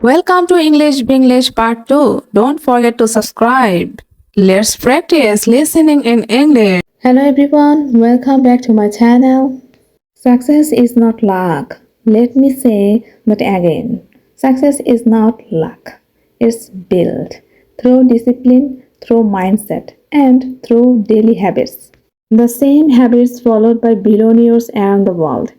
Welcome to English Binglish Part 2. Don't forget to subscribe. Let's practice listening in English. Hello everyone, welcome back to my channel. Success is not luck. Let me say that again. Success is not luck. It's built through discipline, through mindset, and through daily habits. The same habits followed by billionaires around the world.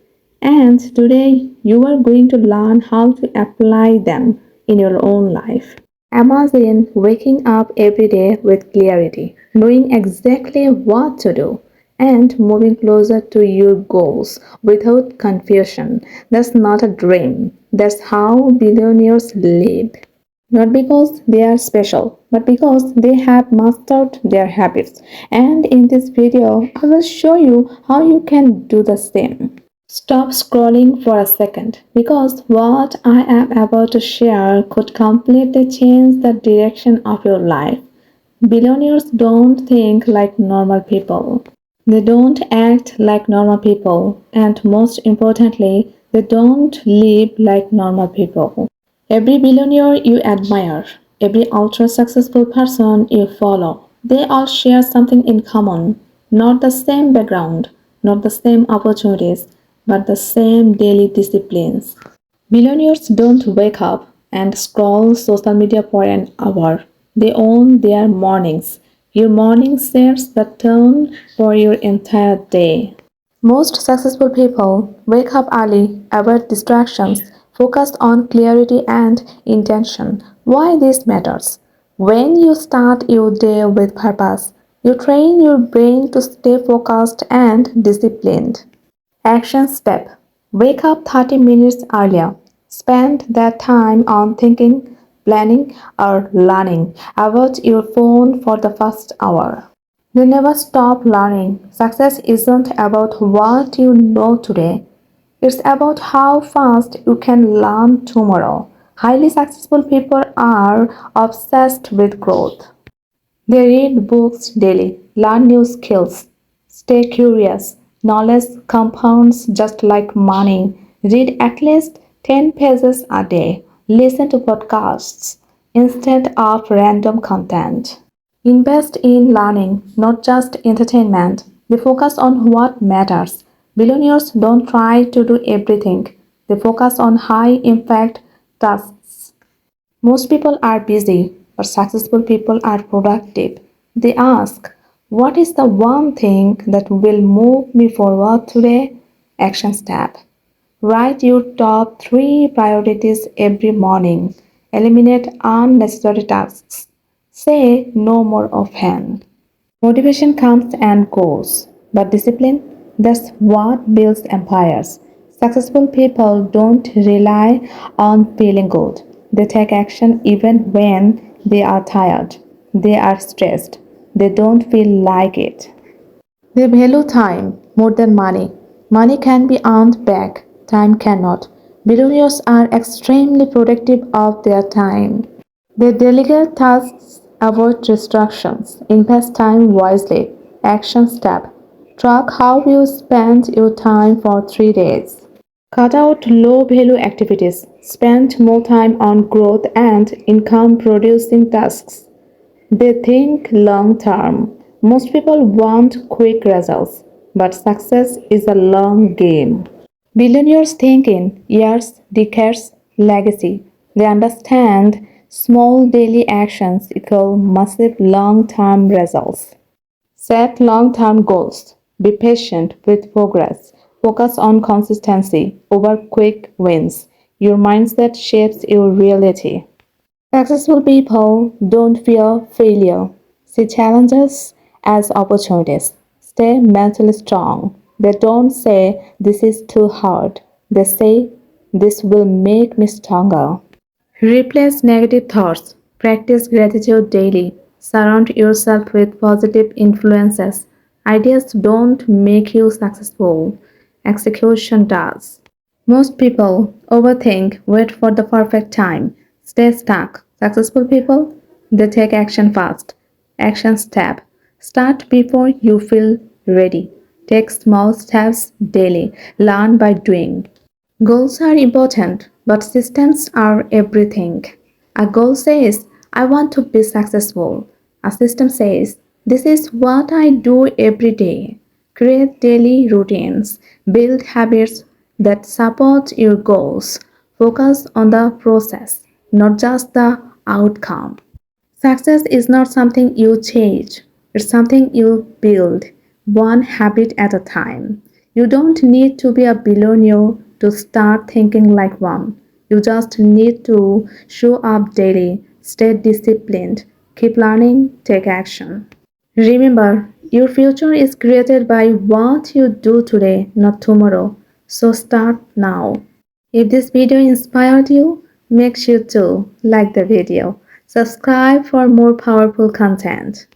And today you are going to learn how to apply them in your own life. Imagine waking up every day with clarity, knowing exactly what to do, and moving closer to your goals without confusion. That's not a dream. That's how billionaires live. Not because they are special, but because they have mastered their habits. And in this video, I will show you how you can do the same. Stop scrolling for a second because what I am about to share could completely change the direction of your life. Billionaires don't think like normal people. They don't act like normal people, and most importantly, they don't live like normal people. Every billionaire you admire, every ultra successful person you follow, they all share something in common. Not the same background, not the same opportunities, but the same daily disciplines. Billionaires don't wake up and scroll social media for an hour. They own their mornings. Your morning sets the tone for your entire day. Most successful people wake up early, avoid distractions, focus on clarity and intention. Why this matters? When you start your day with purpose, you train your brain to stay focused and disciplined. Action step: wake up 30 minutes earlier. Spend that time on thinking, planning, or learning. Avoid your phone for the first hour. You never stop learning. Success isn't about what you know today, it's about how fast you can learn tomorrow. Highly successful people are obsessed with growth. They read books daily, learn new skills, stay curious. Knowledge compounds just like money. Read at least 10 pages a day. Listen to podcasts instead of random content. Invest in learning, not just entertainment. They focus on what matters. Billionaires don't try to do everything, they focus on high impact tasks. Most people are busy, but successful people are productive. They ask, what is the one thing that will move me forward today? Action step. Write your top 3 priorities every morning. Eliminate unnecessary tasks. Say no more often. Motivation comes and goes, but discipline, that's what builds empires. Successful people don't rely on feeling good. They take action even when they are tired, they are stressed, they don't feel like it. They value time more than money. Money can be earned back, time cannot. Billionaires are extremely protective of their time. They delegate tasks, avoid distractions, invest time wisely. Action step: track how you spend your time for 3 days. Cut out low value activities. Spend more time on growth and income producing tasks. They think long term. Most people want quick results, but success is a long game. Billionaires think in years, decades, legacy. They understand small daily actions equal massive long term results. Set long term goals. Be patient with progress. Focus on consistency over quick wins. Your mindset shapes your reality. Successful people don't fear failure. See challenges as opportunities. Stay mentally strong. They don't say this is too hard. They say this will make me stronger. Replace negative thoughts. Practice gratitude daily. Surround yourself with positive influences. Ideas don't make you successful. Execution does. Most people overthink, wait for the perfect time, stay stuck. Successful people, they take action fast. Action step. Start before you feel ready. Take small steps daily. Learn by doing. Goals are important, but systems are everything. A goal says, I want to be successful. A system says, this is what I do every day. Create daily routines, build habits that support your goals. Focus on the process, not just the outcome. Success is not something you chase, it's something you build, one habit at a time. You don't need to be a billionaire to start thinking like one. You just need to show up daily, stay disciplined, keep learning, take action. Remember, your future is created by what you do today, not tomorrow. So start now. If this video inspired you, make sure to like the video, subscribe for more powerful content.